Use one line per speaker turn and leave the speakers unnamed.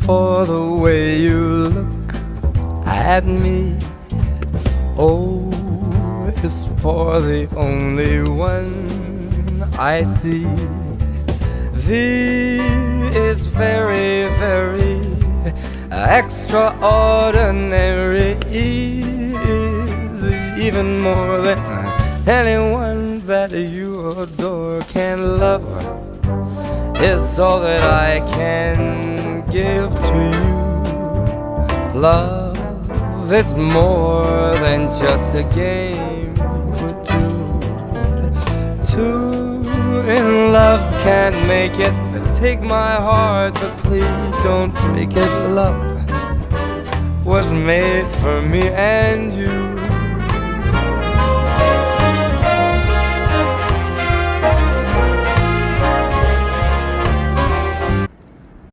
for the way you look at me. O is for the only one I see. V is very, very extraordinary. E is even more than anyone that you adore can love. Is all that I can give to you. Love is more than just a game for two. Two in love can't make it. Take my heart, but please don't break it. Love was made for me and you.